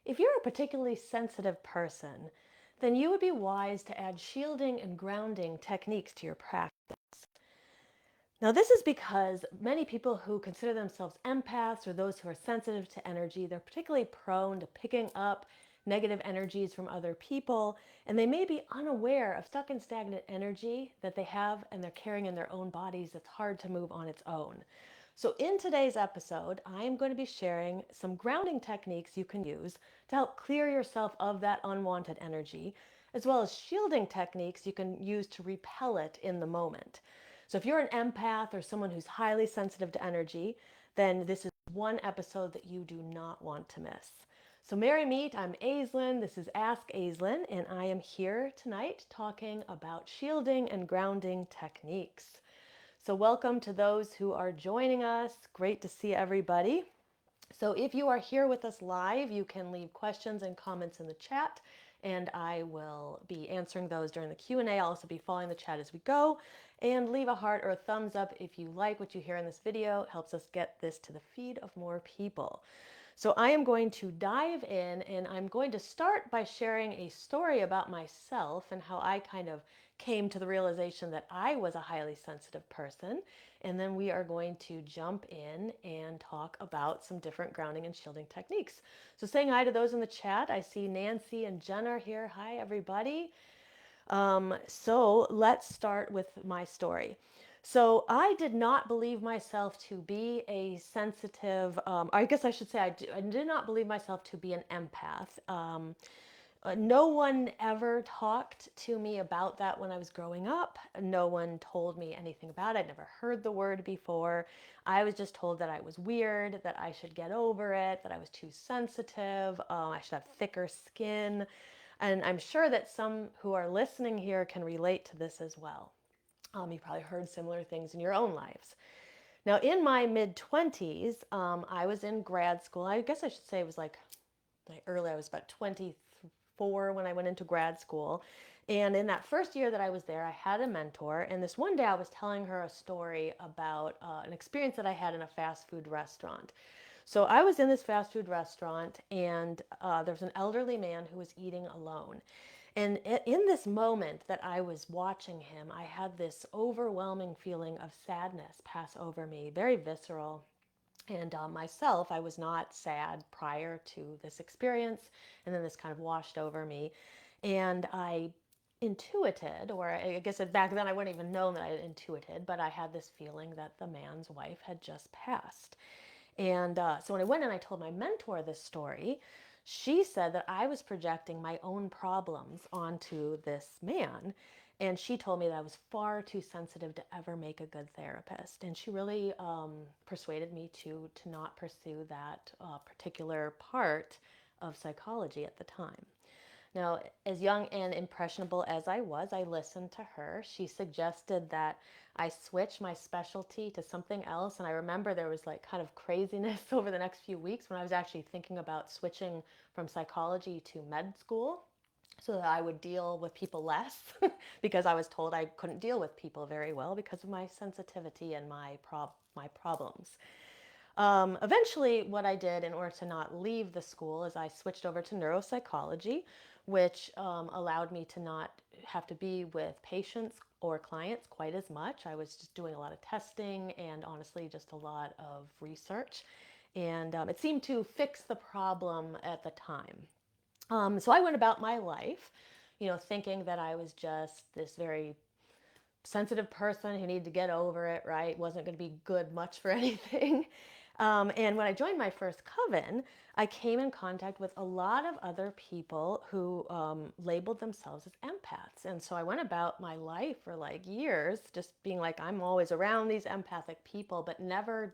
If you're a particularly sensitive person, then you would be wise to add shielding and grounding techniques to your practice. Now, this is because many people who consider themselves empaths or those who are sensitive to energy, they're particularly prone to picking up negative energies from other people, and they may be unaware of stuck and stagnant energy that they have and they're carrying in their own bodies that's hard to move on its own. So, in today's episode, I am going to be sharing some grounding techniques you can use to help clear yourself of that unwanted energy, as well as shielding techniques you can use to repel it in the moment. So, if you're an empath or someone who's highly sensitive to energy, then this is one episode that you do not want to miss. So, merry meet, I'm Aislin. This is Ask Aislin, and I am here tonight talking about shielding and grounding techniques. So, welcome to those who are joining us. Great to see everybody. So, if you are here with us live, you can leave questions and comments in the chat, and I will be answering those during the Q&A. I'll also be following the chat as we go. And leave a heart or a thumbs up if you like what you hear in this video. It helps us get this to the feed of more people. So I am going to dive in, and I'm going to start by sharing a story about myself and how I kind of came to the realization that I was a highly sensitive person. And then we are going to jump in and talk about some different grounding and shielding techniques. So saying hi to those in the chat. I see Nancy and Jen are here. Hi, everybody. So let's start with my story. So I did not believe myself to be a sensitive, I guess I should say I did not believe myself to be an empath. No one ever talked to me about that when I was growing up. No one told me anything about it. I'd never heard the word before. I was just told that I was weird, that I should get over it, that I was too sensitive, I should have thicker skin. And I'm sure that some who are listening here can relate to this as well. You probably heard similar things in your own lives. Now, in my mid 20s, I was in grad school. I guess I should say it was like early, I was about 24 when I went into grad school. And in that first year that I was there, I had a mentor. And this one day I was telling her a story about an experience that I had in a fast food restaurant. So I was in this fast food restaurant, and there's an elderly man who was eating alone. And in this moment that I was watching him, I had this overwhelming feeling of sadness pass over me, very visceral. And myself, I was not sad prior to this experience, and then this kind of washed over me. And I intuited, or I guess back then I wouldn't even know that I had intuited, but I had this feeling that the man's wife had just passed. And so when I went and I told my mentor this story, she said that I was projecting my own problems onto this man. And she told me that I was far too sensitive to ever make a good therapist. And she really persuaded me to not pursue that particular part of psychology at the time. Now, as young and impressionable as I was, I listened to her. She suggested that I switch my specialty to something else. And I remember there was like kind of craziness over the next few weeks when I was actually thinking about switching from psychology to med school so that I would deal with people less because I was told I couldn't deal with people very well because of my sensitivity and my problems. Eventually, what I did in order to not leave the school is I switched over to neuropsychology, which allowed me to not have to be with patients or clients quite as much. I was just doing a lot of testing and honestly just a lot of research. And it seemed to fix the problem at the time. So I went about my life, thinking that I was just this very sensitive person who needed to get over it, right? Wasn't going to be good much for anything. And when I joined my first coven, I came in contact with a lot of other people who labeled themselves as empaths. And so I went about my life for like years, just being like, I'm always around these empathic people, but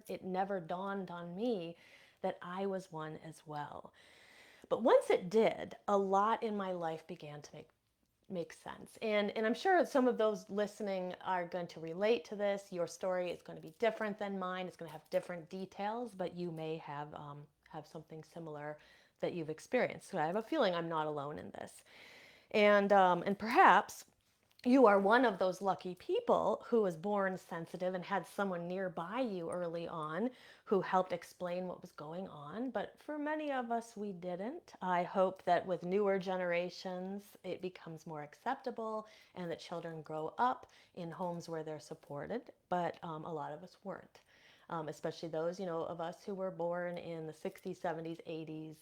it never dawned on me that I was one as well. But once it did, a lot in my life began to make sense. And I'm sure some of those listening are going to relate to this. Your story is going to be different than mine. It's going to have different details, but you may have something similar that you've experienced. So I have a feeling I'm not alone in this. And perhaps you are one of those lucky people who was born sensitive and had someone nearby you early on who helped explain what was going on. But for many of us, we didn't. I hope that with newer generations, it becomes more acceptable and that children grow up in homes where they're supported. But a lot of us weren't. Especially those, of us who were born in the 60s, 70s, 80s,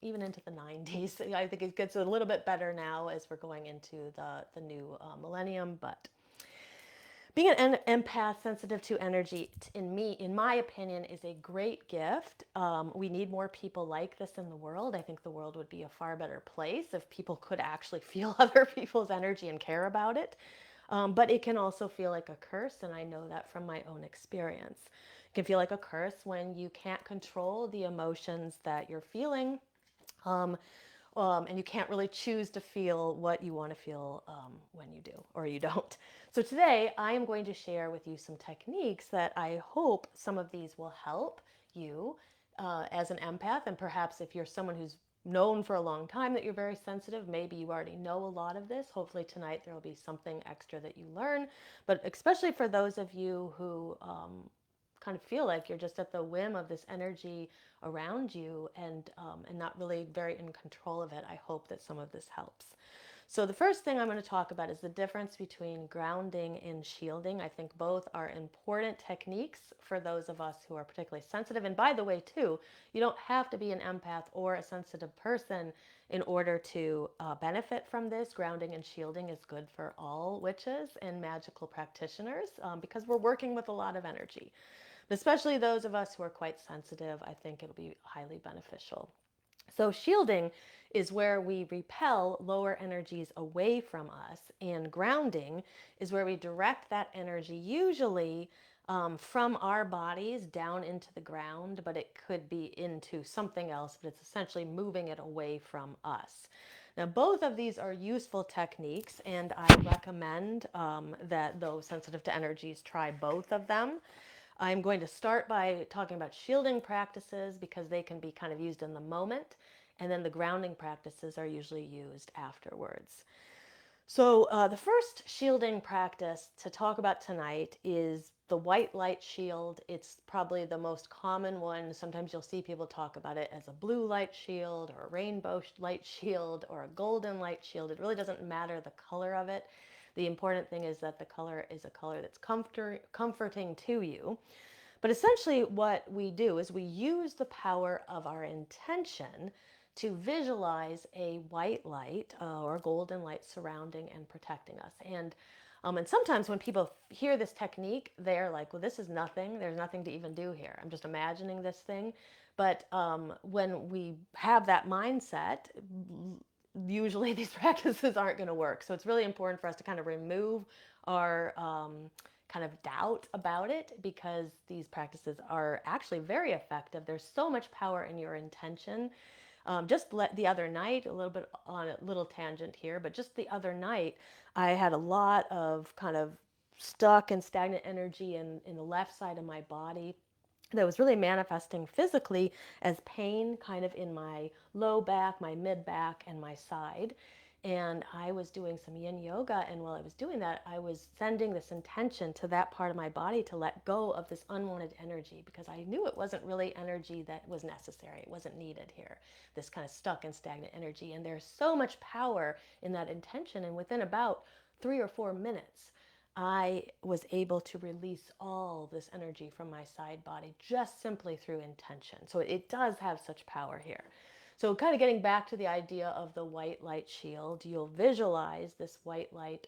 even into the 90s. I think it gets a little bit better now as we're going into the new millennium. But being an empath, sensitive to energy, in my opinion, is a great gift. We need more people like this in the world. I think the world would be a far better place if people could actually feel other people's energy and care about it. But it can also feel like a curse, and I know that from my own experience. It can feel like a curse when you can't control the emotions that you're feeling, um, and you can't really choose to feel what you want to feel when you do or you don't. So today I am going to share with you some techniques that I hope some of these will help you as an empath, and perhaps if you're someone who's known for a long time that you're very sensitive, maybe you already know a lot of this. Hopefully tonight there will be something extra that you learn, but especially for those of you who kind of feel like you're just at the whim of this energy around you and not really very in control of it. I hope that some of this helps. So the first thing I'm going to talk about is the difference between grounding and shielding. I think both are important techniques for those of us who are particularly sensitive. And by the way, too, you don't have to be an empath or a sensitive person in order to benefit from this. Grounding and shielding is good for all witches and magical practitioners because we're working with a lot of energy. But especially those of us who are quite sensitive, I think it'll be highly beneficial. So, shielding is where we repel lower energies away from us, and grounding is where we direct that energy, usually from our bodies down into the ground, but it could be into something else, but it's essentially moving it away from us. Now, both of these are useful techniques, and I recommend that those sensitive to energies try both of them. I'm going to start by talking about shielding practices because they can be kind of used in the moment, and then the grounding practices are usually used afterwards. So, the first shielding practice to talk about tonight is the white light shield. It's probably the most common one. Sometimes you'll see people talk about it as a blue light shield or a rainbow light shield or a golden light shield. It really doesn't matter the color of it. The important thing is that the color is a color that's comforting to you. But essentially, what we do is we use the power of our intention to visualize a white light or a golden light surrounding and protecting us. And sometimes when people hear this technique, they're like, well, this is nothing. There's nothing to even do here. I'm just imagining this thing. But when we have that mindset, usually these practices aren't going to work. So it's really important for us to kind of remove our kind of doubt about it because these practices are actually very effective. There's so much power in your intention. The other night, a little bit on a little tangent here, but just the other night, I had a lot of kind of stuck and stagnant energy in the left side of my body that was really manifesting physically as pain kind of in my low back, my mid back, and my side. And I was doing some yin yoga, and while I was doing that, I was sending this intention to that part of my body to let go of this unwanted energy because I knew it wasn't really energy that was necessary. It wasn't needed here, this kind of stuck and stagnant energy. And there's so much power in that intention. And within about 3 or 4 minutes, I was able to release all this energy from my side body just simply through intention. So it does have such power here. So, kind of getting back to the idea of the white light shield, you'll visualize this white light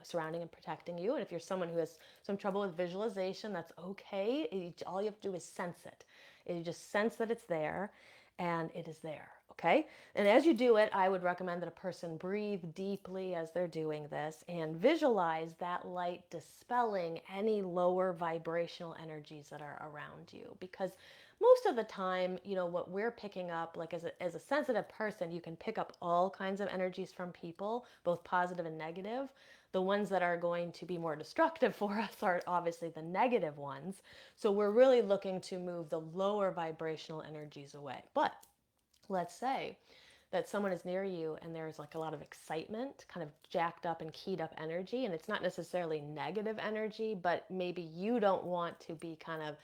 surrounding and protecting you. And if you're someone who has some trouble with visualization, that's okay. All you have to do is sense it. You just sense that it's there and it is there. Okay. And as you do it, I would recommend that a person breathe deeply as they're doing this and visualize that light dispelling any lower vibrational energies that are around you. Because most of the time, what we're picking up, like as a sensitive person, you can pick up all kinds of energies from people, both positive and negative. The ones that are going to be more destructive for us are obviously the negative ones. So we're really looking to move the lower vibrational energies away. But let's say that someone is near you and there's like a lot of excitement, kind of jacked up and keyed up energy, and it's not necessarily negative energy, but maybe you don't want to be kind of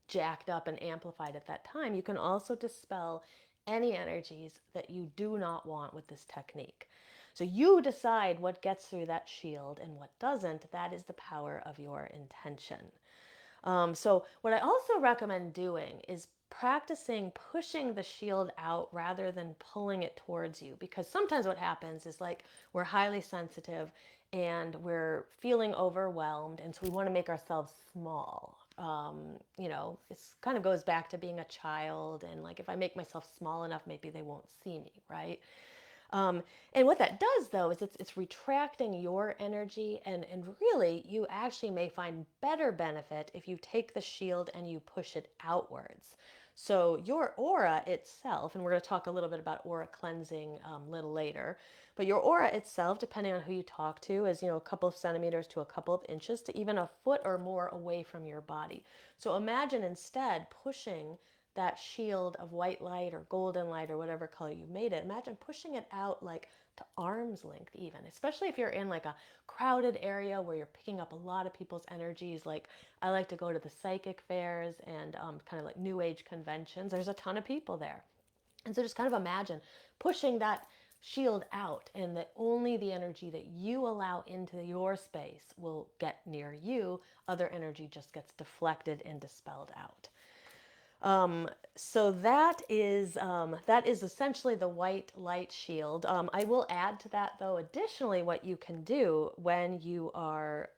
jacked up and amplified at that time, you can also dispel any energies that you do not want with this technique. So you decide what gets through that shield and what doesn't. That is the power of your intention. So what I also recommend doing is practicing pushing the shield out rather than pulling it towards you, because sometimes what happens is like we're highly sensitive and we're feeling overwhelmed, and so we want to make ourselves small. It kind of goes back to being a child, and like if I make myself small enough, maybe they won't see me, right? Um, and what that does, though, is it's retracting your energy, and really, you actually may find better benefit if you take the shield and you push it outwards. So your aura itself, and we're going to talk a little bit about aura cleansing a little later, but your aura itself, depending on who you talk to, is a couple of centimeters to a couple of inches to even a foot or more away from your body. So imagine instead pushing that shield of white light or golden light or whatever color you made it, imagine pushing it out like to arm's length even, especially if you're in like a crowded area where you're picking up a lot of people's energies. Like I like to go to the psychic fairs and kind of like new age conventions. There's a ton of people there. And so just kind of imagine pushing that shield out, and that only the energy that you allow into your space will get near you. Other energy just gets deflected and dispelled out. So that is essentially the white light shield. I will add to that, though, additionally, what you can do when you are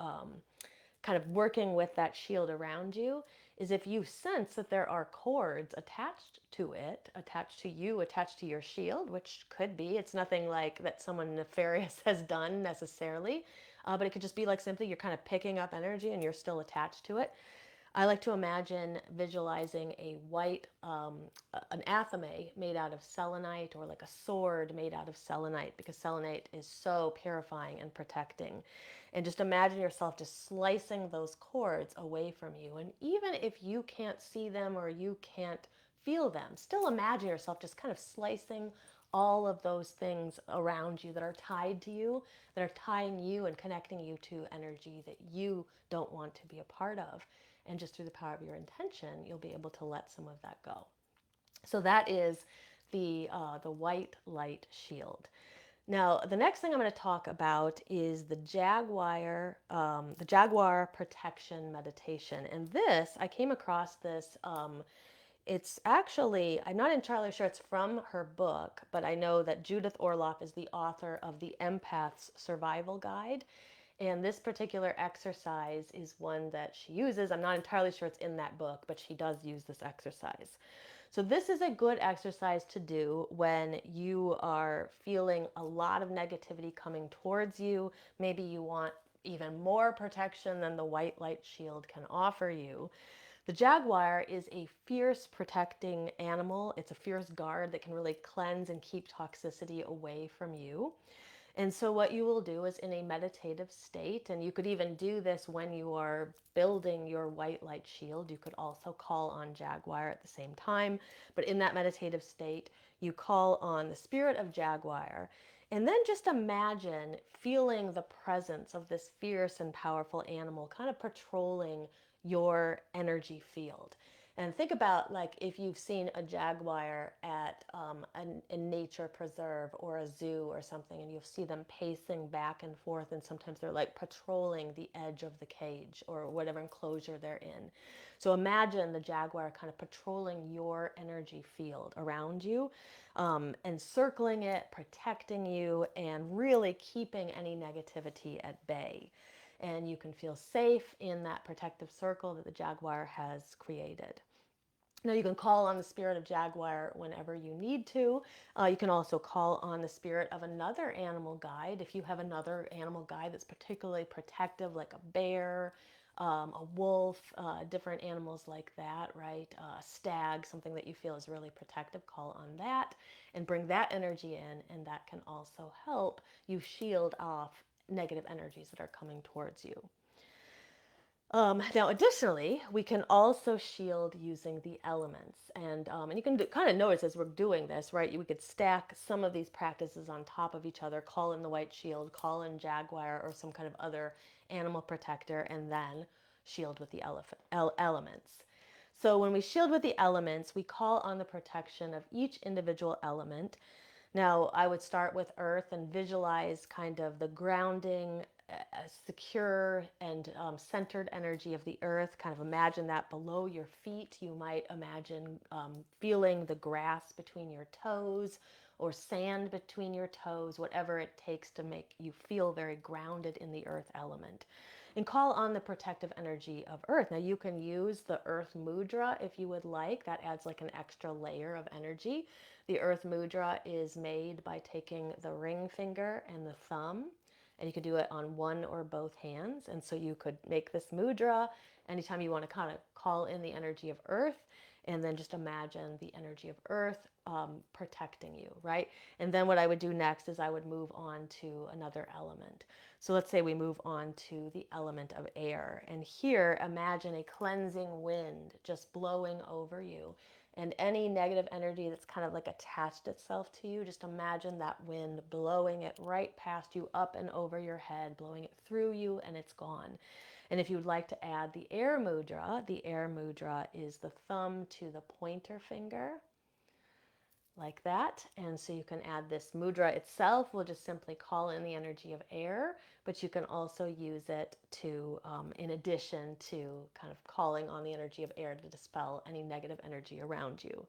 kind of working with that shield around you is if you sense that there are cords attached to it, attached to you, attached to your shield, which could be, it's nothing like that someone nefarious has done necessarily, but it could just be like simply you're kind of picking up energy and you're still attached to it. I like to imagine visualizing a white, an athame made out of selenite, or like a sword made out of selenite, because selenite is so purifying and protecting. And just imagine yourself just slicing those cords away from you. And even if you can't see them or you can't feel them, still imagine yourself just kind of slicing all of those things around you that are tied to you, that are tying you and connecting you to energy that you don't want to be a part of. And just through the power of your intention, you'll be able to let some of that go. So that is the white light shield. Now, the next thing I'm going to talk about is the Jaguar protection meditation. And this, I came across this. It's actually, I'm not entirely sure it's from her book, but I know that Judith Orloff is the author of the Empaths Survival Guide. And this particular exercise is one that she uses. I'm not entirely sure it's in that book, but she does use this exercise. So this is a good exercise to do when you are feeling a lot of negativity coming towards you. Maybe you want even more protection than the white light shield can offer you. The jaguar is a fierce protecting animal. It's a fierce guard that can really cleanse and keep toxicity away from you. And so what you will do is in a meditative state, and you could even do this when you are building your white light shield. You could also call on Jaguar at the same time. But in that meditative state, you call on the spirit of Jaguar. And then just imagine feeling the presence of this fierce and powerful animal kind of patrolling your energy field. And think about like if you've seen a jaguar at a nature preserve or a zoo or something, and you'll see them pacing back and forth, and sometimes they're like patrolling the edge of the cage or whatever enclosure they're in. So imagine the jaguar kind of patrolling your energy field around you, and circling it, protecting you, and really keeping any negativity at bay. And you can feel safe in that protective circle that the jaguar has created. Now, you can call on the spirit of jaguar whenever you need to. You can also call on the spirit of another animal guide. If you have another animal guide that's particularly protective, like a bear, a wolf, different animals like that, right? A stag, something that you feel is really protective, call on that and bring that energy in, and that can also help you shield off negative energies that are coming towards you. Now, additionally, we can also shield using the elements. And you can kind of notice as we're doing this, right? We could stack some of these practices on top of each other, call in the white shield, call in Jaguar or some kind of other animal protector, and then shield with the elements. So when we shield with the elements, we call on the protection of each individual element. Now, I would start with earth and visualize kind of the grounding, secure, and centered energy of the earth. Kind of imagine that below your feet. You might imagine feeling the grass between your toes or sand between your toes, whatever it takes to make you feel very grounded in the earth element. And call on the protective energy of earth. Now, you can use the earth mudra if you would like. That adds like an extra layer of energy. The earth mudra is made by taking the ring finger and the thumb, and you could do it on one or both hands. And so you could make this mudra anytime you want to kind of call in the energy of earth, and then just imagine the energy of earth protecting you, right? And then what I would do next is I would move on to another element. So let's say we move on to the element of air. And here, imagine a cleansing wind just blowing over you. And any negative energy that's kind of like attached itself to you, just imagine that wind blowing it right past you, up and over your head, blowing it through you, and it's gone. And if you would like to add the air mudra is the thumb to the pointer finger, like that. And so you can add this mudra itself. We'll just simply call in the energy of air, but you can also use it to, in addition to kind of calling on the energy of air to dispel any negative energy around you.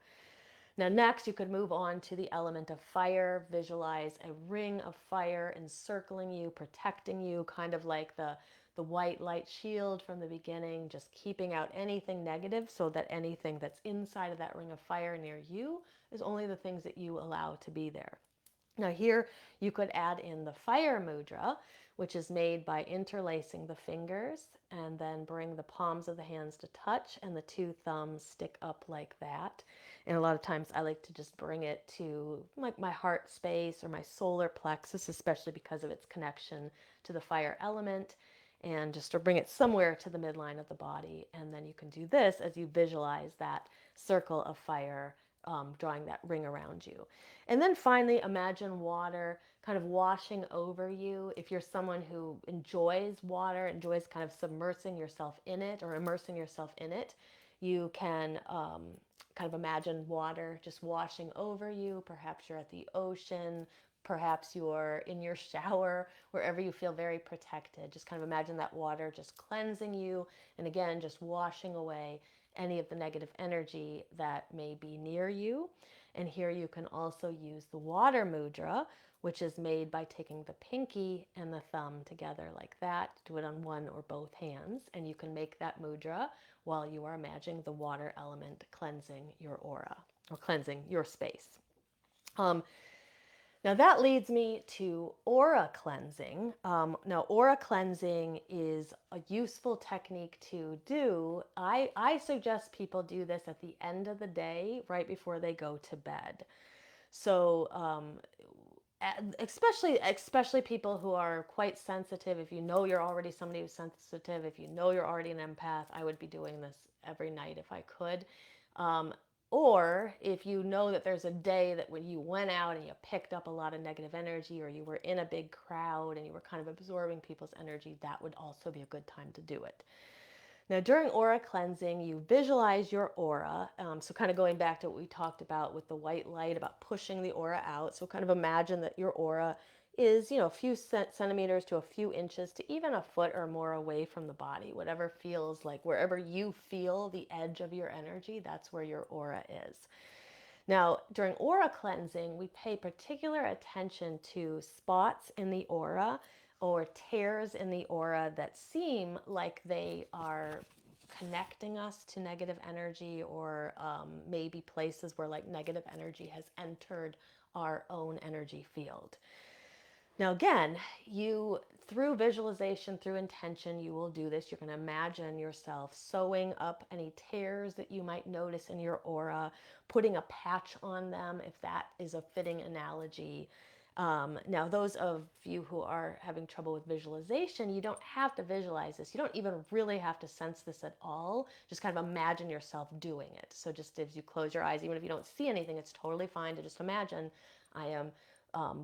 Now, next, you could move on to the element of fire. Visualize a ring of fire encircling you, protecting you, kind of like the white light shield from the beginning, just keeping out anything negative so that anything that's inside of that ring of fire near you is only the things that you allow to be there. Now, here you could add in the fire mudra, which is made by interlacing the fingers and then bring the palms of the hands to touch and the two thumbs stick up like that. And a lot of times I like to just bring it to like my heart space or my solar plexus, especially because of its connection to the fire element, and just to bring it somewhere to the midline of the body. And then you can do this as you visualize that circle of fire, drawing that ring around you. And then finally, imagine water kind of washing over you. If you're someone who enjoys water, enjoys kind of submersing yourself in it or immersing yourself in it, you can kind of imagine water just washing over you. Perhaps you're at the ocean. Perhaps you're in your shower, wherever you feel very protected. Just kind of imagine that water just cleansing you. And again, just washing away any of the negative energy that may be near you. And here you can also use the water mudra, which is made by taking the pinky and the thumb together like that. Do it on one or both hands. And you can make that mudra while you are imagining the water element cleansing your aura or cleansing your space. Now that leads me to aura cleansing. Now, aura cleansing is a useful technique to do. I suggest people do this at the end of the day, right before they go to bed. So, especially people who are quite sensitive. If you know you're already somebody who's sensitive, if you know you're already an empath, I would be doing this every night if I could. Um, or if you know that there's a day that when you went out and you picked up a lot of negative energy, or you were in a big crowd and you were kind of absorbing people's energy, that would also be a good time to do it. Now, during aura cleansing, you visualize your aura. So kind of going back to what we talked about with the white light, about pushing the aura out. So kind of imagine that your aura is, a few centimeters to a few inches to even a foot or more away from the body. Whatever feels like, wherever you feel the edge of your energy, that's where your aura is. Now, during aura cleansing, we pay particular attention to spots in the aura or tears in the aura that seem like they are connecting us to negative energy, or maybe places where like negative energy has entered our own energy field. Now, again, you through visualization, through intention, you will do this. You're going to imagine yourself sewing up any tears that you might notice in your aura, putting a patch on them if that is a fitting analogy. Now, those of you who are having trouble with visualization, you don't have to visualize this. You don't even really have to sense this at all. Just kind of imagine yourself doing it. So just as you close your eyes, even if you don't see anything, it's totally fine to just imagine I am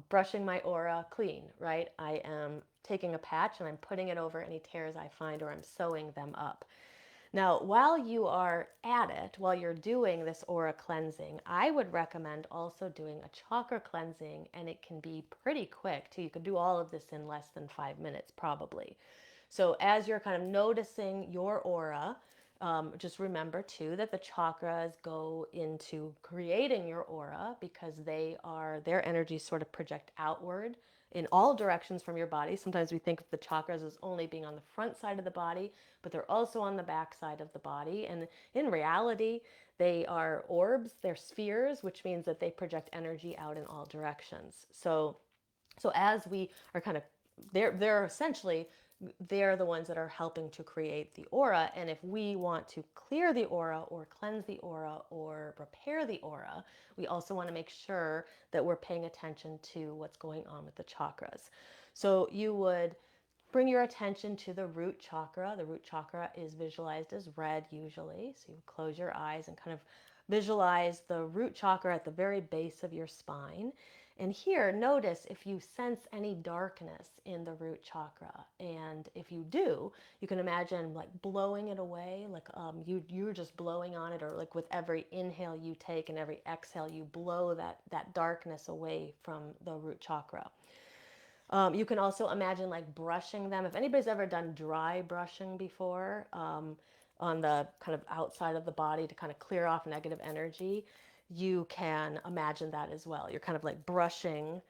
brushing my aura clean, right? I am taking a patch and I'm putting it over any tears I find, or I'm sewing them up. Now, while you are at it, while you're doing this aura cleansing, I would recommend also doing a chakra cleansing, and it can be pretty quick too. You can do all of this in less than 5 minutes, probably. So, as you're kind of noticing your aura, just remember too that the chakras go into creating your aura because their energies sort of project outward in all directions from your body. Sometimes we think of the chakras as only being on the front side of the body, but they're also on the back side of the body. And in reality, they are orbs, they're spheres, which means that they project energy out in all directions. So as we are kind of, they're essentially, they're the ones that are helping to create the aura. And if we want to clear the aura or cleanse the aura or repair the aura, we also want to make sure that we're paying attention to what's going on with the chakras. So you would bring your attention to the root chakra. The root chakra is visualized as red usually. So you close your eyes and kind of visualize the root chakra at the very base of your spine. And here, notice if you sense any darkness in the root chakra. And if you do, you can imagine like blowing it away, like you're just blowing on it, or like with every inhale you take and every exhale, you blow that darkness away from the root chakra. You can also imagine like brushing them. If anybody's ever done dry brushing before, on the kind of outside of the body to kind of clear off negative energy, you can imagine that as well. You're kind of like brushing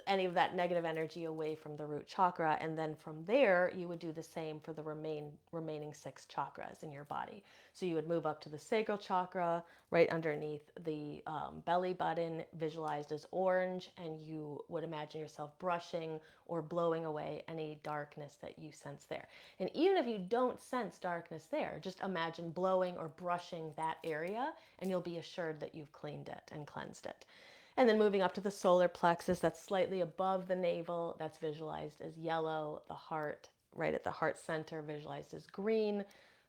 any of that negative energy away from the root chakra. And then from there, you would do the same for the remaining 6 chakras in your body. So you would move up to the sacral chakra, right underneath the belly button, visualized as orange, and you would imagine yourself brushing or blowing away any darkness that you sense there. And even if you don't sense darkness there, just imagine blowing or brushing that area, and you'll be assured that you've cleaned it and cleansed it. And then moving up to the solar plexus, that's slightly above the navel, that's visualized as yellow. The heart, right at the heart center, visualized as green.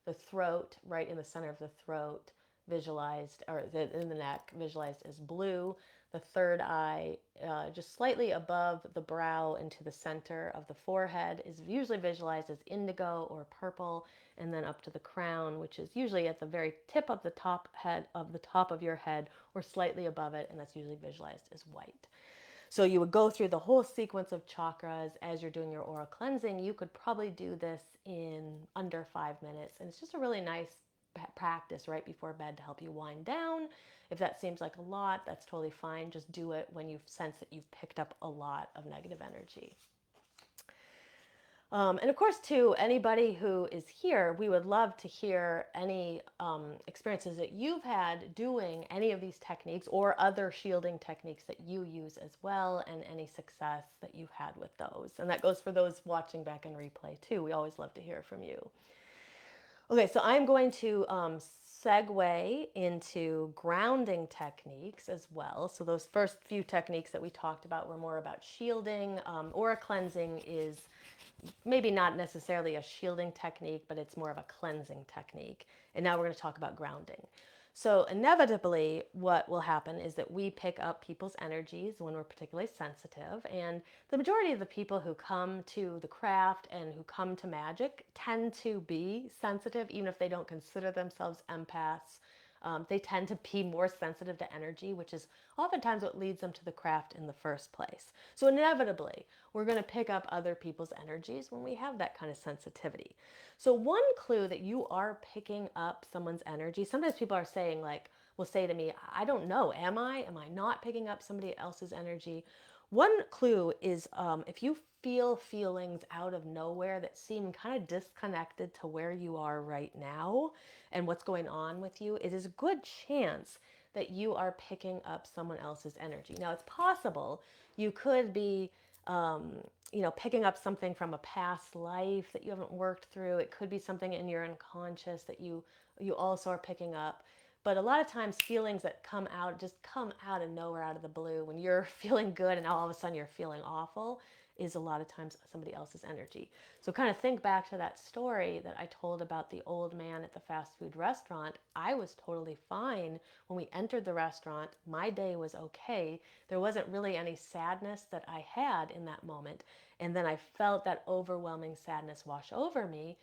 The throat, right in the center of the throat, visualized, or in the neck, visualized as blue. The third eye, just slightly above the brow into the center of the forehead, is usually visualized as indigo or purple. And then up to the crown, which is usually at the very tip of the top of your head, or slightly above it, and that's usually visualized as white. So you would go through the whole sequence of chakras as you're doing your aura cleansing. You could probably do this in under 5 minutes, and it's just a really nice practice right before bed to help you wind down. If that seems like a lot, that's totally fine. Just do it when you sense that you've picked up a lot of negative energy. And of course, too, anybody who is here, we would love to hear any experiences that you've had doing any of these techniques or other shielding techniques that you use as well, and any success that you've had with those. And that goes for those watching back in replay, too. We always love to hear from you. Okay, so I'm going to segue into grounding techniques as well. So those first few techniques that we talked about were more about shielding. Aura cleansing is maybe not necessarily a shielding technique, but it's more of a cleansing technique. And now we're going to talk about grounding. So inevitably, what will happen is that we pick up people's energies when we're particularly sensitive. And the majority of the people who come to the craft and who come to magic tend to be sensitive, even if they don't consider themselves empaths. They tend to be more sensitive to energy, which is oftentimes what leads them to the craft in the first place. So inevitably, we're going to pick up other people's energies when we have that kind of sensitivity. So one clue that you are picking up someone's energy, sometimes people are saying like, will say to me, I don't know, am I not picking up somebody else's energy? One clue is if you feel feelings out of nowhere that seem kind of disconnected to where you are right now and what's going on with you, it is a good chance that you are picking up someone else's energy. Now, it's possible you could be, picking up something from a past life that you haven't worked through. It could be something in your unconscious that you also are picking up. But a lot of times feelings that come out just come out of nowhere, out of the blue. When you're feeling good and all of a sudden you're feeling awful, is a lot of times somebody else's energy. So kind of think back to that story that I told about the old man at the fast food restaurant. I was totally fine when we entered the restaurant. My day was okay. There wasn't really any sadness that I had in that moment. And then I felt that overwhelming sadness wash over me.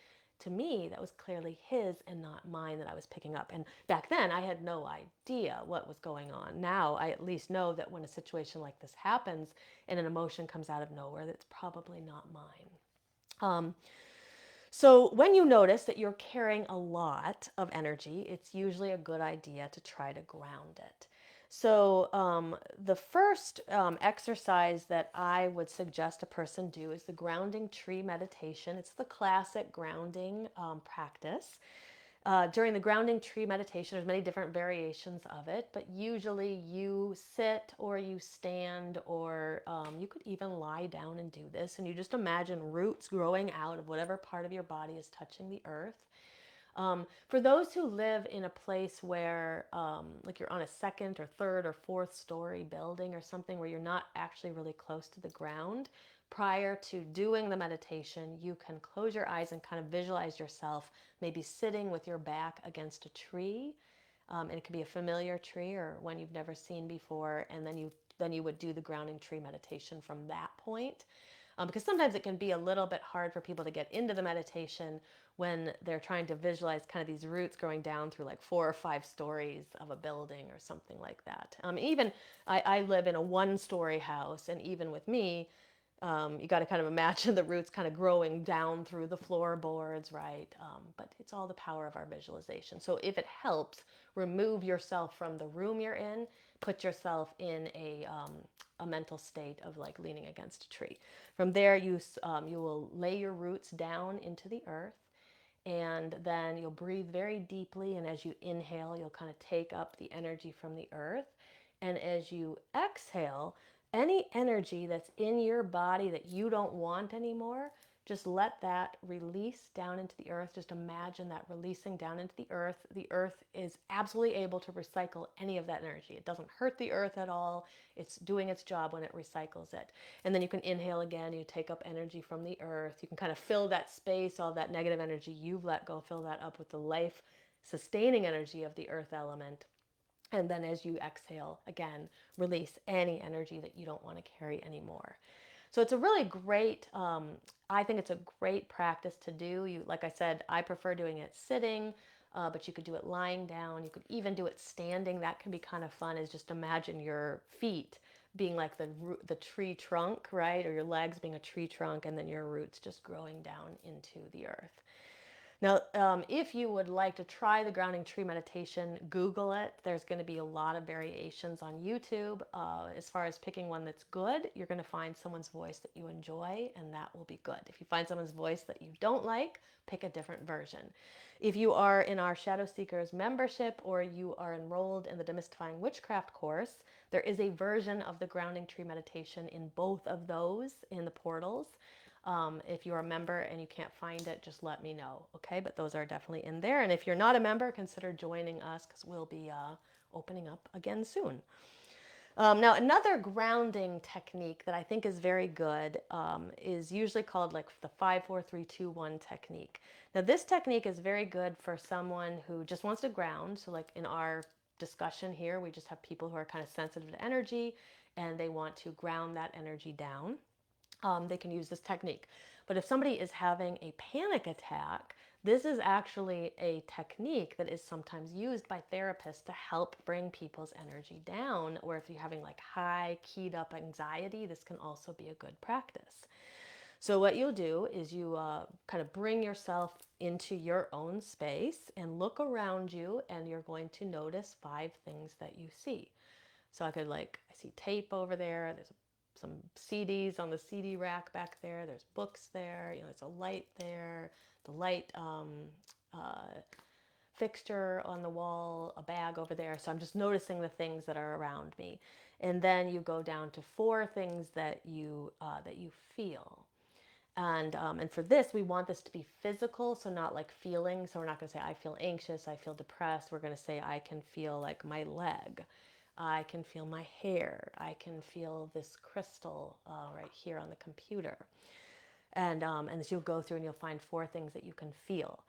To me, that was clearly his and not mine that I was picking up. And back then, I had no idea what was going on. Now, I at least know that when a situation like this happens and an emotion comes out of nowhere, that's probably not mine. Um, so, when you notice that you're carrying a lot of energy, it's usually a good idea to try to ground it. So, the first exercise that I would suggest a person do is the grounding tree meditation. It's the classic grounding practice. During the grounding tree meditation, there's many different variations of it, but usually you sit or you stand, or you could even lie down and do this. And you just imagine roots growing out of whatever part of your body is touching the earth. For those who live in a place where, like you're on a second or third or fourth story building or something where you're not actually really close to the ground, prior to doing the meditation, you can close your eyes and kind of visualize yourself maybe sitting with your back against a tree. And it could be a familiar tree or one you've never seen before, and then you would do the grounding tree meditation from that point. Because sometimes it can be a little bit hard for people to get into the meditation when they're trying to visualize kind of these roots growing down through like 4 or 5 stories of a building or something like that. Even I live in a 1 story house, and even with me, you got to kind of imagine the roots kind of growing down through the floorboards, right? But it's all the power of our visualization. So if it helps, remove yourself from the room you're in, put yourself in a mental state of like leaning against a tree. From there, you will lay your roots down into the earth, and then you'll breathe very deeply. And as you inhale, you'll kind of take up the energy from the earth. And as you exhale, any energy that's in your body that you don't want anymore, just let that release down into the earth. Just imagine that releasing down into the earth. The earth is absolutely able to recycle any of that energy. It doesn't hurt the earth at all. It's doing its job when it recycles it. And then you can inhale again. You take up energy from the earth. You can kind of fill that space, all that negative energy you've let go, fill that up with the life sustaining energy of the earth element. And then as you exhale, again, release any energy that you don't want to carry anymore. So it's a really great, I think it's a great practice to do. Like I said, I prefer doing it sitting, but you could do it lying down. You could even do it standing. That can be kind of fun, is just imagine your feet being like the tree trunk, right? Or your legs being a tree trunk, and then your roots just growing down into the earth. Now, if you would like to try the grounding tree meditation, Google it. There's going to be a lot of variations on YouTube. As far as picking one that's good, you're going to find someone's voice that you enjoy, and that will be good. If you find someone's voice that you don't like, pick a different version. If you are in our Shadow Seekers membership, or you are enrolled in the Demystifying Witchcraft course, there is a version of the grounding tree meditation in both of those in the portals. If you're a member and you can't find it, just let me know, okay? But those are definitely in there. And if you're not a member, consider joining us, because we'll be opening up again soon. Now, another grounding technique that I think is very good is usually called like the 5-4-3-2-1 technique. Now, this technique is very good for someone who just wants to ground. So like in our discussion here, we just have people who are kind of sensitive to energy and they want to ground that energy down. They can use this technique. But if somebody is having a panic attack, this is actually a technique that is sometimes used by therapists to help bring people's energy down. Or if you're having like high keyed up anxiety, this can also be a good practice. So what you'll do is you kind of bring yourself into your own space and look around you, and you're going to notice 5 things that you see. So I see tape over there. There's some CDs on the CD rack back there. There's books there. There's a light there. The light fixture on the wall, a bag over there. So I'm just noticing the things that are around me. And then you go down to 4 things that you feel. And for this, we want this to be physical, so not like feeling. So we're not going to say, I feel anxious, I feel depressed. We're going to say, I can feel like my leg. I can feel my hair. I can feel this crystal right here on the computer. And as you'll go through and you'll find 4 things that you can feel.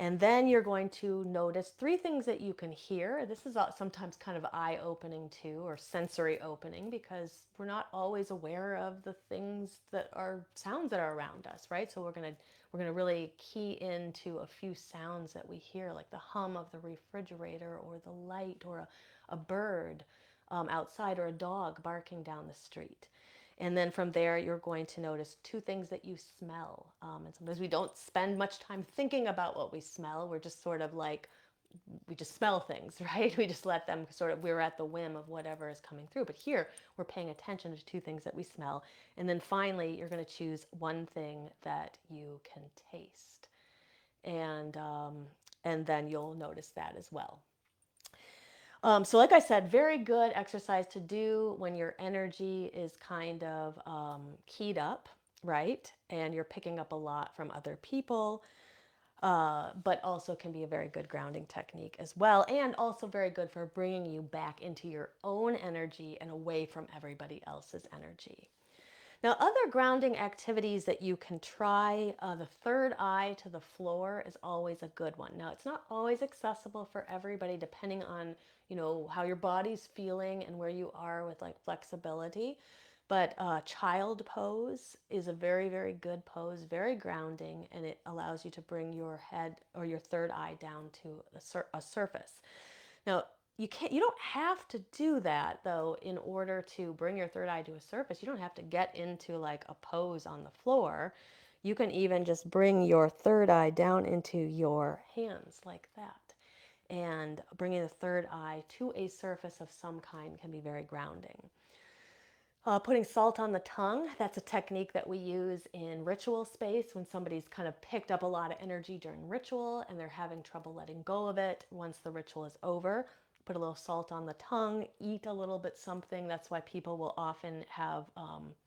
And then you're going to notice 3 things that you can hear. This is sometimes kind of eye-opening too, or sensory opening, because we're not always aware of the things that are sounds that are around us, right? So we're gonna really key into a few sounds that we hear, like the hum of the refrigerator, or the light, or a bird outside, or a dog barking down the street. And then from there, you're going to notice 2 things that you smell. And sometimes we don't spend much time thinking about what we smell. We're just sort of like, we just smell things, right? We just let them sort of, we're at the whim of whatever is coming through. But here, we're paying attention to 2 things that we smell. And then finally, you're going to choose 1 thing that you can taste. And then you'll notice that as well. So like I said, very good exercise to do when your energy is kind of keyed up, right? And you're picking up a lot from other people, but also can be a very good grounding technique as well. And also very good for bringing you back into your own energy and away from everybody else's energy. Now, other grounding activities that you can try, the third eye to the floor is always a good one. Now, it's not always accessible for everybody, depending on, how your body's feeling and where you are with like flexibility. But child pose is a very, very good pose, very grounding, and it allows you to bring your head or your third eye down to a surface. Now, you don't have to do that though in order to bring your third eye to a surface. You don't have to get into like a pose on the floor. You can even just bring your third eye down into your hands like that. And bringing the third eye to a surface of some kind can be very grounding. Putting salt on the tongue, that's a technique that we use in ritual space when somebody's kind of picked up a lot of energy during ritual and they're having trouble letting go of it once the ritual is over. Put a little salt on the tongue, eat a little bit something. That's why people will often have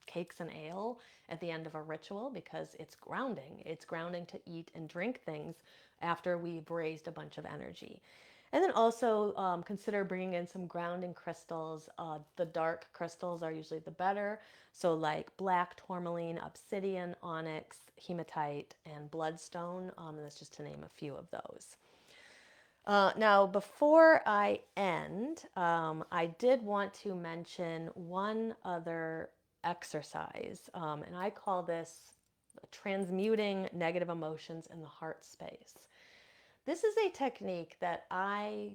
cakes and ale at the end of a ritual, because it's grounding. It's grounding to eat and drink things after we've raised a bunch of energy. And then also consider bringing in some grounding crystals. The dark crystals are usually the better. So like black tourmaline, obsidian, onyx, hematite, and bloodstone. And that's just to name a few of those. Now, before I end, I did want to mention one other exercise, and I call this transmuting negative emotions in the heart space. This is a technique that I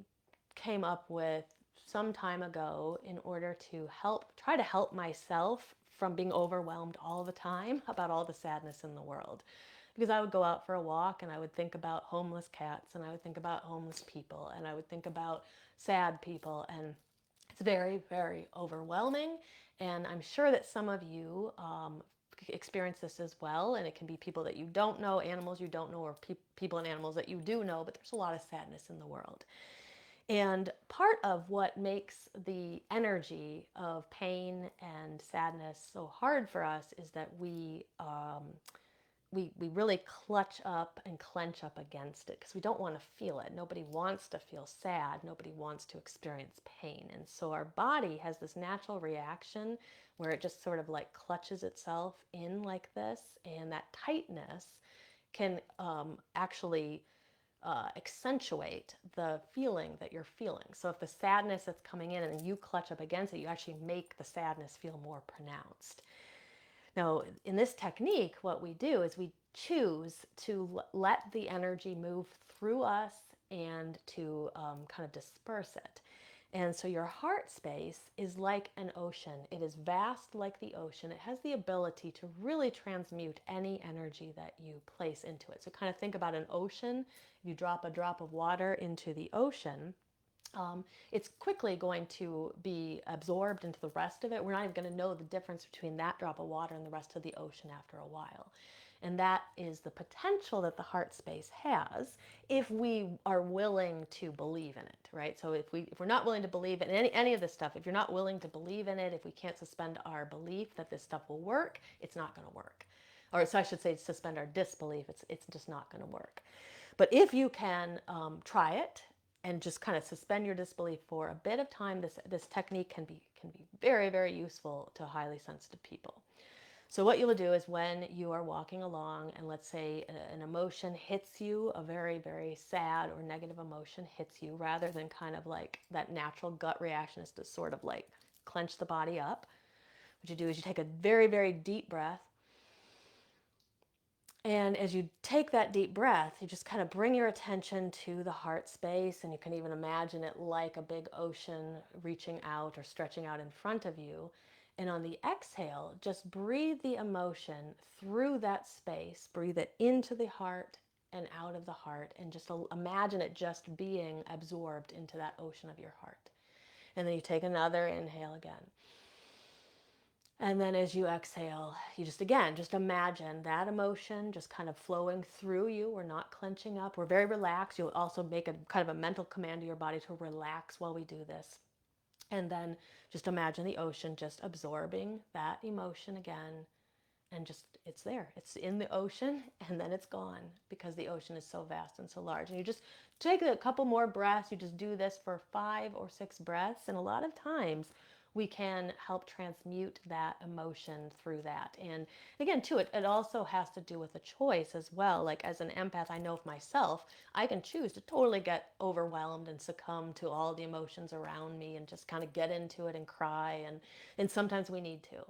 came up with some time ago in order to try to help myself from being overwhelmed all the time about all the sadness in the world. Because I would go out for a walk and I would think about homeless cats and I would think about homeless people and I would think about sad people, and it's very, very overwhelming. And I'm sure that some of you experience this as well. And it can be people that you don't know, animals you don't know, or people and animals that you do know, but there's a lot of sadness in the world. And part of what makes the energy of pain and sadness so hard for us is that we really clutch up and clench up against it because we don't want to feel it. Nobody wants to feel sad. Nobody wants to experience pain. And so our body has this natural reaction where it just sort of like clutches itself in like this. And that tightness can actually accentuate the feeling that you're feeling. So if the sadness that's coming in and you clutch up against it, you actually make the sadness feel more pronounced. Now, in this technique, what we do is we choose to let the energy move through us and to kind of disperse it. And so your heart space is like an ocean. It is vast like the ocean. It has the ability to really transmute any energy that you place into it. So kind of think about an ocean. If you drop a drop of water into the ocean, it's quickly going to be absorbed into the rest of it. We're not even going to know the difference between that drop of water and the rest of the ocean after a while. And that is the potential that the heart space has if we are willing to believe in it, right? So if we're not willing to believe in any of this stuff, if you're not willing to believe in it, if we can't suspend our belief that this stuff will work, it's not going to work. or so I should say suspend our disbelief, it's just not going to work. But if you can try it and just kind of suspend your disbelief for a bit of time, this technique can be very, very useful to highly sensitive people. So what you'll do is when you are walking along and let's say an emotion hits you, a very, very sad or negative emotion hits you, rather than kind of like that natural gut reaction is to sort of like clench the body up. What you do is you take a very, very deep breath. And as you take that deep breath, you just kind of bring your attention to the heart space, and you can even imagine it like a big ocean reaching out or stretching out in front of you. And on the exhale, just breathe the emotion through that space. Breathe it into the heart and out of the heart, and just imagine it just being absorbed into that ocean of your heart. And then you take another inhale again. And then as you exhale, you just again, just imagine that emotion just kind of flowing through you. We're not clenching up. We're very relaxed. You'll also make a kind of a mental command to your body to relax while we do this. And then just imagine the ocean just absorbing that emotion again. And just, it's there. It's in the ocean and then it's gone because the ocean is so vast and so large. And you just take a couple more breaths. You just do this for 5 or 6 breaths. And a lot of times we can help transmute that emotion through that. And again, too, it also has to do with a choice as well. Like as an empath, I know of myself, I can choose to totally get overwhelmed and succumb to all the emotions around me and just kind of get into it and cry. And sometimes we need to.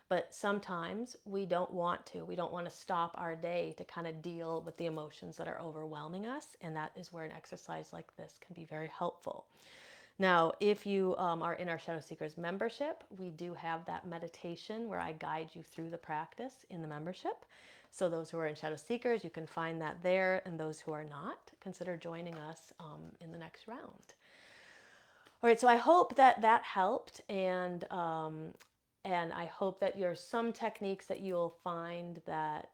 But sometimes we don't want to. We don't want to stop our day to kind of deal with the emotions that are overwhelming us. And that is where an exercise like this can be very helpful. Now, if you are in our Shadow Seekers membership, we do have that meditation where I guide you through the practice in the membership. So those who are in Shadow Seekers, you can find that there. And those who are not, consider joining us in the next round. All right, so I hope that that helped, and I hope that there's some techniques that you'll find that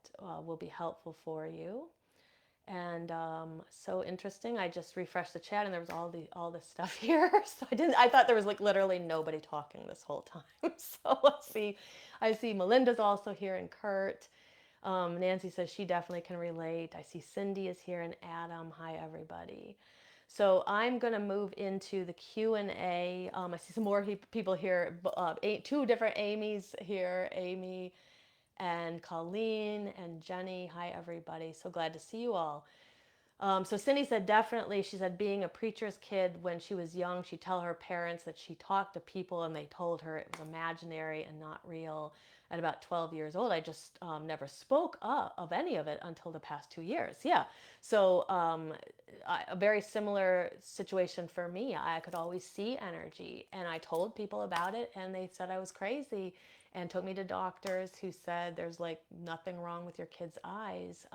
will be helpful for you. And so interesting. I just refreshed the chat, and there was all this stuff here. So I thought there was like literally nobody talking this whole time. So let's see. I see Melinda's also here, and Kurt. Nancy says she definitely can relate. I see Cindy is here, and Adam. Hi, everybody. So I'm going to move into the Q&A. I see some more people here, 2 different Amy's here, Amy and Colleen and Jenny. Hi, everybody. So glad to see you all. So Cindy said definitely, she said being a preacher's kid when she was young, she'd tell her parents that she talked to people and they told her it was imaginary and not real. At about 12 years old, I just never spoke up of any of it until the past 2 years. Yeah. So a very similar situation for me. I could always see energy and I told people about it and they said I was crazy and took me to doctors who said there's like nothing wrong with your kid's eyes.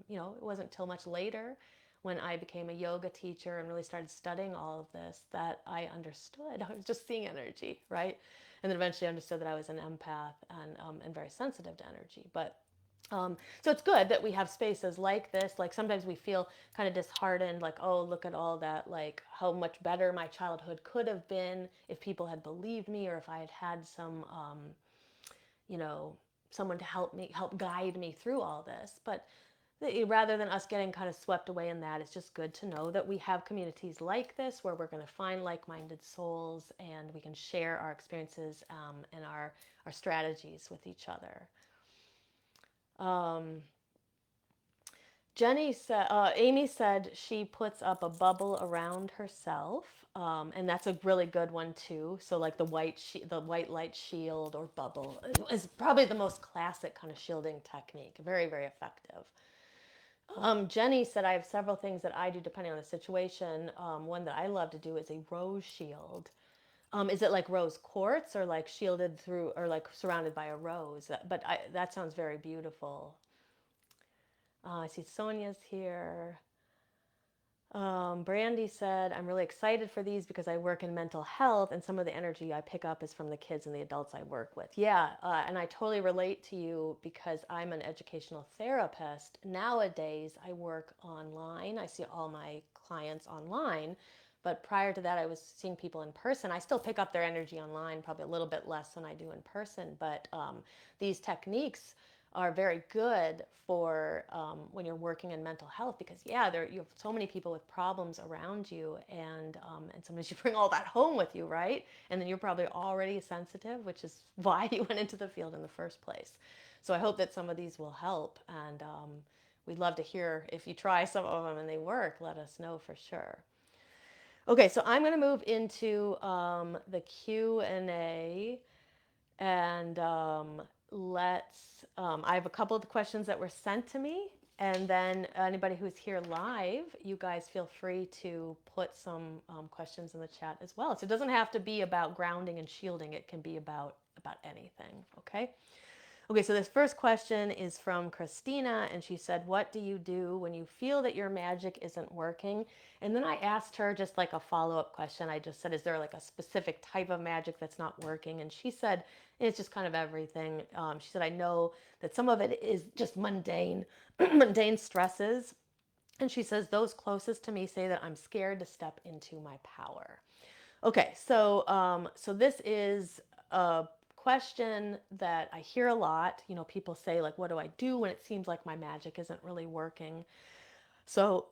It wasn't until much later when I became a yoga teacher and really started studying all of this that I understood. I was just seeing energy, right? And then eventually understood that I was an empath and very sensitive to energy. But so it's good that we have spaces like this. Like sometimes we feel kind of disheartened, like, oh, look at all that, like how much better my childhood could have been if people had believed me or if I had had some, someone to help guide me through all this. But rather than us getting kind of swept away in that, it's just good to know that we have communities like this where we're going to find like-minded souls and we can share our experiences and our strategies with each other. Amy said she puts up a bubble around herself, and that's a really good one too. So like the white light shield or bubble is probably the most classic kind of shielding technique. Very, very effective. Jenny said, I have several things that I do depending on the situation. One that I love to do is a rose shield. Is it like rose quartz or like shielded through or like surrounded by a rose? But that sounds very beautiful. I see Sonia's here. Brandy said, I'm really excited for these because I work in mental health and some of the energy I pick up is from the kids and the adults I work with. Yeah, and I totally relate to you because I'm an educational therapist. Nowadays, I work online. I see all my clients online. But prior to that, I was seeing people in person. I still pick up their energy online, probably a little bit less than I do in person. But these techniques are very good for when you're working in mental health, because yeah, you have so many people with problems around you, and sometimes you bring all that home with you, right? And then you're probably already sensitive, which is why you went into the field in the first place. So I hope that some of these will help, and we'd love to hear if you try some of them and they work. Let us know for sure. Okay, so I'm going to move into the Q&A, and I have a couple of the questions that were sent to me, and then anybody who's here live, you guys feel free to put some questions in the chat as well. So it doesn't have to be about grounding and shielding. It can be about anything, okay? Okay, so this first question is from Christina, and she said, what do you do when you feel that your magic isn't working? And then I asked her just like a follow-up question. I just said, is there like a specific type of magic that's not working? And she said, it's just kind of everything. She said, I know that some of it is just mundane, mundane stresses. And she says, those closest to me say that I'm scared to step into my power. Okay, so this is a question that I hear a lot. You know, people say like, "What do I do when it seems like my magic isn't really working?" So,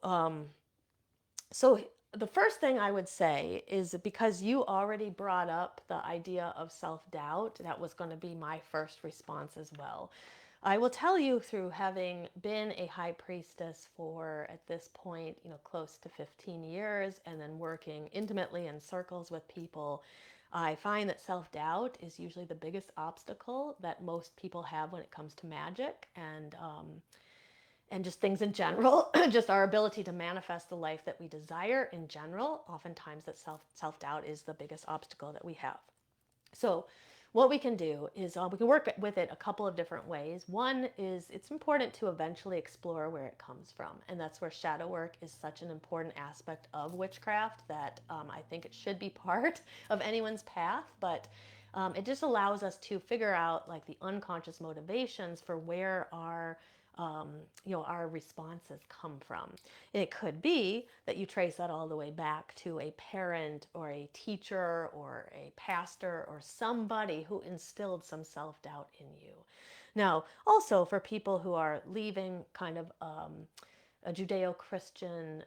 so the first thing I would say is, because you already brought up the idea of self-doubt, that was going to be my first response as well. I will tell you, through having been a high priestess for, at this point, you know, close to 15 years, and then working intimately in circles with people, I find that self-doubt is usually the biggest obstacle that most people have when it comes to magic, and just things in general, just our ability to manifest the life that we desire in general. Oftentimes that self-doubt is the biggest obstacle that we have. So what we can do is we can work with it a couple of different ways. One is, it's important to eventually explore where it comes from. And that's where shadow work is such an important aspect of witchcraft, that I think it should be part of anyone's path. But it just allows us to figure out like the unconscious motivations for where our responses come from. It could be that you trace that all the way back to a parent or a teacher or a pastor or somebody who instilled some self-doubt in you. Now, also for people who are leaving kind of a Judeo-Christian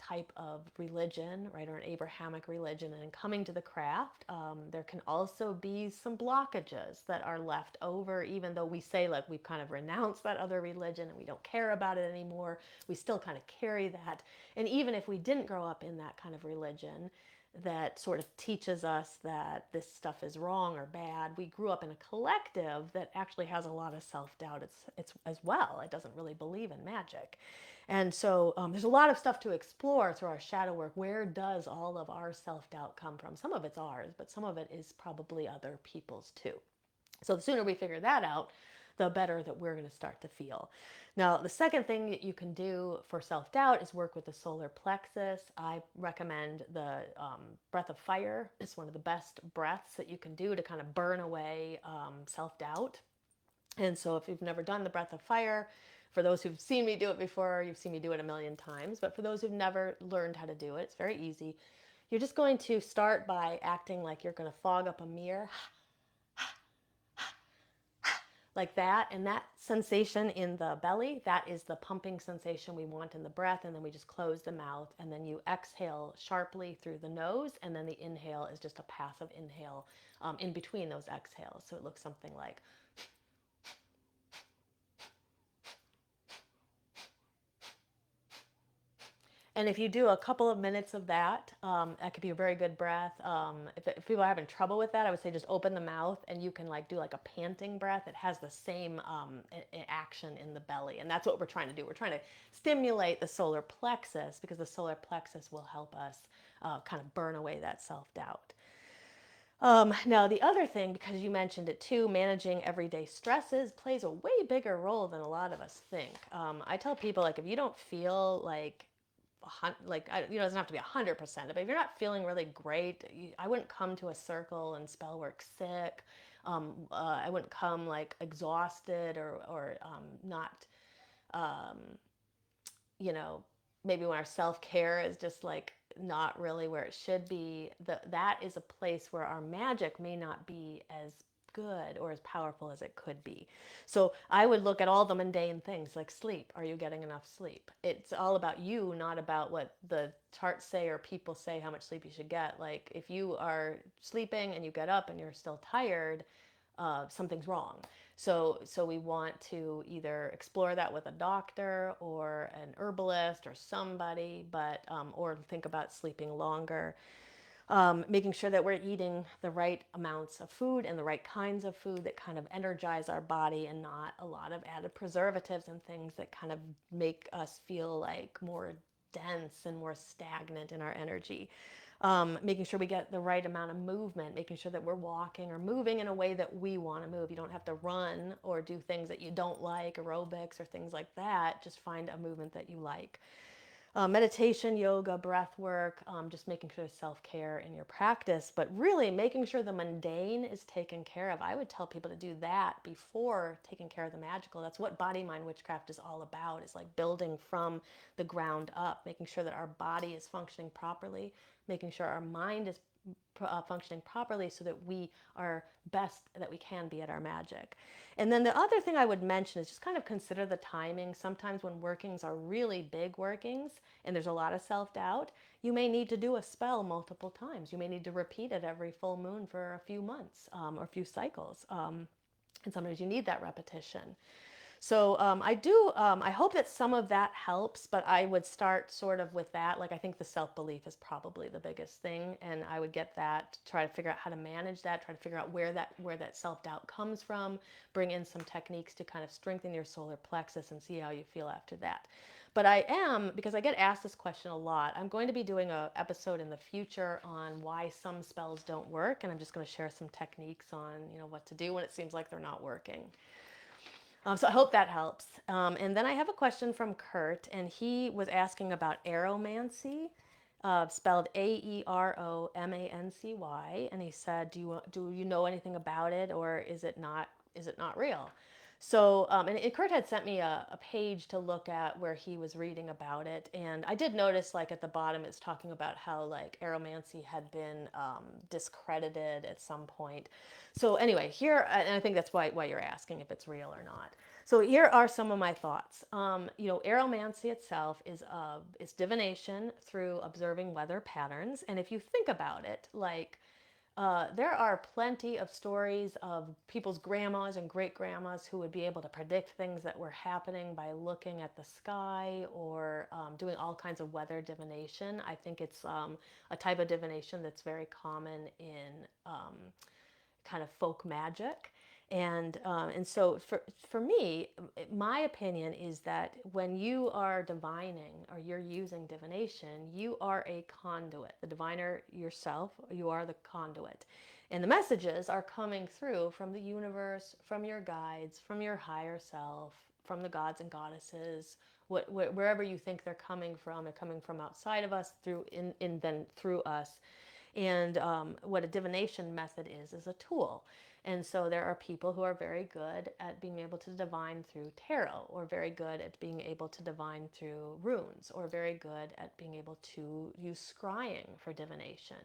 type of religion, right, or an Abrahamic religion, and coming to the craft, there can also be some blockages that are left over, even though we say like we've kind of renounced that other religion and we don't care about it anymore. We still kind of carry that. And even if we didn't grow up in that kind of religion that sort of teaches us that this stuff is wrong or bad, we grew up in a collective that actually has a lot of self-doubt. It's as well. It doesn't really believe in magic. And so there's a lot of stuff to explore through our shadow work. Where does all of our self-doubt come from? Some of it's ours, but some of it is probably other people's too. So the sooner we figure that out, the better that we're going to start to feel. Now, the second thing that you can do for self-doubt is work with the solar plexus. I recommend the breath of fire. It's one of the best breaths that you can do to kind of burn away self-doubt. And so if you've never done the breath of fire, for those who've seen me do it before, you've seen me do it a million times. But for those who've never learned how to do it, it's very easy. You're just going to start by acting like you're going to fog up a mirror, like that. And that sensation in the belly, that is the pumping sensation we want in the breath. And then we just close the mouth, and then you exhale sharply through the nose. And then the inhale is just a passive inhale in between those exhales. So it looks something like, and if you do a couple of minutes of that, that could be a very good breath. If people are having trouble with that, I would say just open the mouth, and you can like do like a panting breath. It has the same action in the belly, and that's what we're trying to do. We're trying to stimulate the solar plexus, because the solar plexus will help us kind of burn away that self-doubt. Now, the other thing, because you mentioned it too, managing everyday stresses plays a way bigger role than a lot of us think. I tell people, like, if you don't feel like it doesn't have to be 100%, but if you're not feeling really great, I wouldn't come to a circle and spell work sick. I wouldn't come like exhausted or not, um, you know, maybe when our self-care is just like not really where it should be. That is a place where our magic may not be as good or as powerful as it could be. So I would look at all the mundane things like sleep. Are you getting enough sleep? It's all about you, not about what the charts say or people say how much sleep you should get. Like if you are sleeping and you get up and you're still tired, something's wrong. So we want to either explore that with a doctor or an herbalist or somebody, but or think about sleeping longer. Making sure that we're eating the right amounts of food and the right kinds of food that kind of energize our body and not a lot of added preservatives and things that kind of make us feel like more dense and more stagnant in our energy. Making sure we get the right amount of movement, making sure that we're walking or moving in a way that we want to move. You don't have to run or do things that you don't like, aerobics or things like that. Just find a movement that you like. Meditation, yoga, breath work, just making sure self-care in your practice, but really making sure the mundane is taken care of. I would tell people to do that before taking care of the magical. That's what body, mind, witchcraft is all about. It's like building from the ground up, making sure that our body is functioning properly, making sure our mind is functioning properly so that we are best that we can be at our magic. And then the other thing I would mention is just kind of consider the timing. Sometimes when workings are really big workings and there's a lot of self-doubt, you may need to do a spell multiple times. You may need to repeat it every full moon for a few months or a few cycles. And sometimes you need that repetition. So I hope that some of that helps, but I would start sort of with that. Like I think the self-belief is probably the biggest thing. And I would get that, try to figure out how to manage that, try to figure out where that self-doubt comes from, bring in some techniques to kind of strengthen your solar plexus and see how you feel after that. But because I get asked this question a lot, I'm going to be doing an episode in the future on why some spells don't work. And I'm just going to share some techniques on, what to do when it seems like they're not working. So I hope that helps. And then I have a question from Kurt, and he was asking about aeromancy, spelled Aeromancy, and he said, "Do you know anything about it, or is it not real?" So, and Kurt had sent me a page to look at where he was reading about it, and I did notice, like at the bottom, it's talking about how like aeromancy had been discredited at some point. So anyway, here, and I think that's why you're asking if it's real or not. So here are some of my thoughts. Aeromancy itself is divination through observing weather patterns, and if you think about it, like there are plenty of stories of people's grandmas and great grandmas who would be able to predict things that were happening by looking at the sky or doing all kinds of weather divination. I think it's a type of divination that's very common in kind of folk magic. And so for me, my opinion is that when you are divining or you're using divination, you are a conduit. The diviner yourself, you are the conduit. And the messages are coming through from the universe, from your guides, from your higher self, from the gods and goddesses, wherever you think they're coming from outside of us, then through us. And what a divination method is a tool. And so there are people who are very good at being able to divine through tarot, or very good at being able to divine through runes, or very good at being able to use scrying for divination.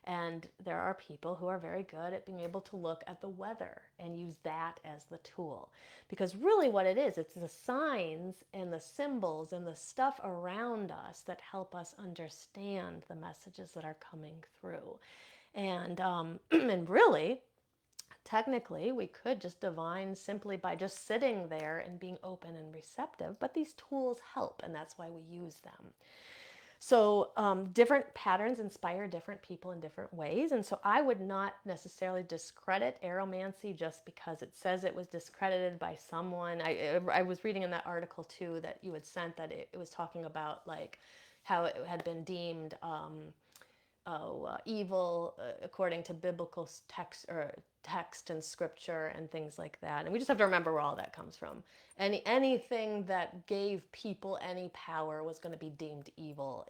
And there are people who are very good at being able to look at the weather and use that as the tool. Because really what it is, it's the signs and the symbols and the stuff around us that help us understand the messages that are coming through. And, and really, technically, we could just divine simply by just sitting there and being open and receptive, but these tools help, and that's why we use them. So different patterns inspire different people in different ways. And so I would not necessarily discredit aeromancy just because it says it was discredited by someone. I was reading in that article too that you had sent that it was talking about like how it had been deemed evil according to biblical text and scripture and things like that. And we just have to remember where all that comes from. Anything that gave people any power was going to be deemed evil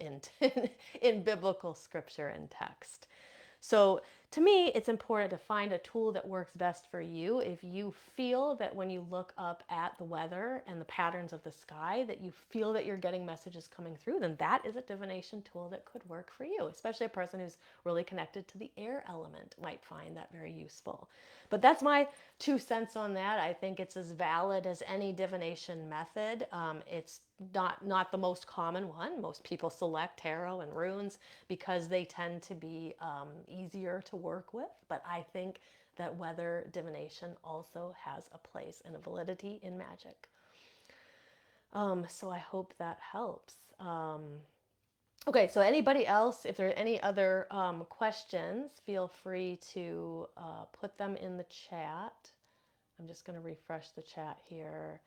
in biblical scripture and text. So to me, it's important to find a tool that works best for you. If you feel that when you look up at the weather and the patterns of the sky, that you feel that you're getting messages coming through, then that is a divination tool that could work for you, especially a person who's really connected to the air element might find that very useful. But that's my 2 cents on that. I think it's as valid as any divination method. It's not the most common one. Most people select tarot and runes because they tend to be easier to work with. But I think that weather divination also has a place and a validity in magic. So I hope that helps. Okay, so anybody else, if there are any other questions, feel free to put them in the chat. I'm just going to refresh the chat here.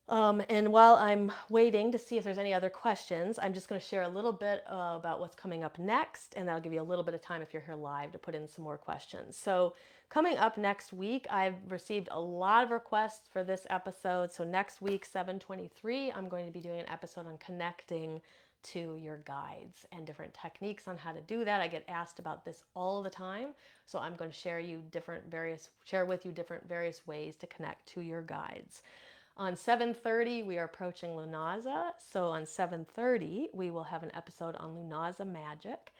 And while I'm waiting to see if there's any other questions, I'm just going to share a little bit about what's coming up next, and that'll give you a little bit of time if you're here live to put in some more questions. So coming up next week, I've received a lot of requests for this episode. So next week, 7/23, I'm going to be doing an episode on connecting to your guides and different techniques on how to do that. I get asked about this all the time. So I'm going to share with you different various ways to connect to your guides. On 7:30, we are approaching Lunaza. So on 7:30, we will have an episode on Lunaza magic.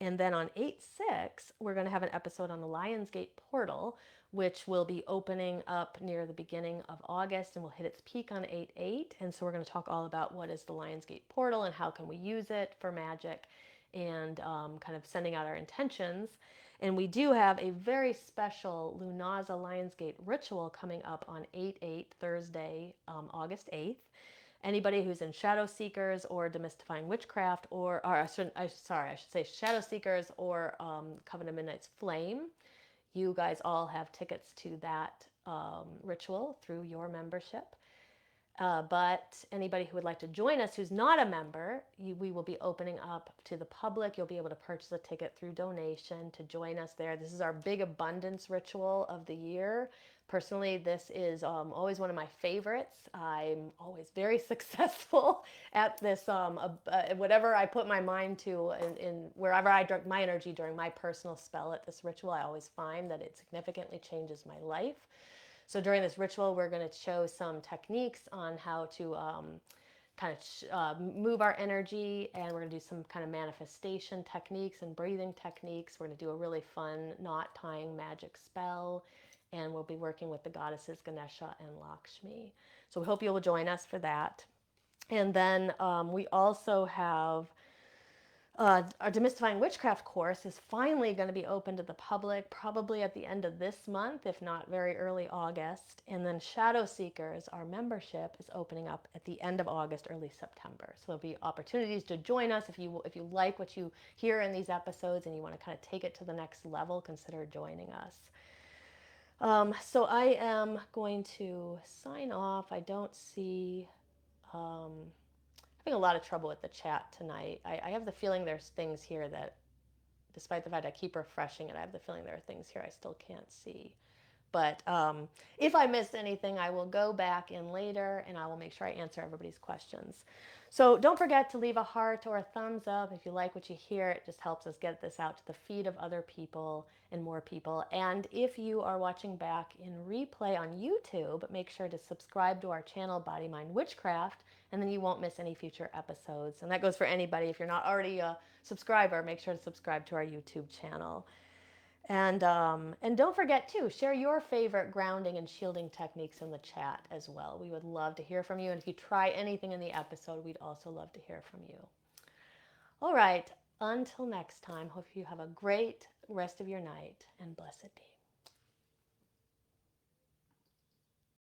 And then on 8/6, we're going to have an episode on the Lionsgate portal, which will be opening up near the beginning of August and will hit its peak on 8/8. And so we're going to talk all about what is the Lionsgate portal and how can we use it for magic and kind of sending out our intentions. And we do have a very special Lunaza Lionsgate ritual coming up on 8/8, Thursday, August 8th. Anybody who's in Shadow Seekers or Demystifying Witchcraft, or I should say Shadow Seekers or Covenant of Midnight's Flame, you guys all have tickets to that ritual through your membership. But anybody who would like to join us who's not a member, we will be opening up to the public. You'll be able to purchase a ticket through donation to join us there. This is our big abundance ritual of the year. Personally, this is always one of my favorites. I'm always very successful at this, whatever I put my mind to, in wherever I direct my energy during my personal spell at this ritual, I always find that it significantly changes my life. So during this ritual, we're going to show some techniques on how to move our energy, and we're going to do some kind of manifestation techniques and breathing techniques. We're going to do a really fun knot tying magic spell, and we'll be working with the goddesses Ganesha and Lakshmi. So we hope you'll join us for that. And then we also have our Demystifying Witchcraft course is finally going to be open to the public, probably at the end of this month, if not very early August. And then Shadow Seekers, our membership, is opening up at the end of August, early September. So there'll be opportunities to join us. If you like what you hear in these episodes and you want to kind of take it to the next level, consider joining us. So I am going to sign off. I don't see... having a lot of trouble with the chat tonight. I have the feeling there's things here that, despite the fact I keep refreshing it, I have the feeling there are things here I still can't see. But if I missed anything, I will go back in later and I will make sure I answer everybody's questions. So don't forget to leave a heart or a thumbs up if you like what you hear. It just helps us get this out to the feed of other people and more people. And if you are watching back in replay on YouTube, make sure to subscribe to our channel, Body Mind Witchcraft, and then you won't miss any future episodes. And that goes for anybody. If you're not already a subscriber, make sure to subscribe to our YouTube channel. And don't forget to share your favorite grounding and shielding techniques in the chat as well. We would love to hear from you. And if you try anything in the episode, we'd also love to hear from you. All right, until next time, hope you have a great rest of your night, and blessed be.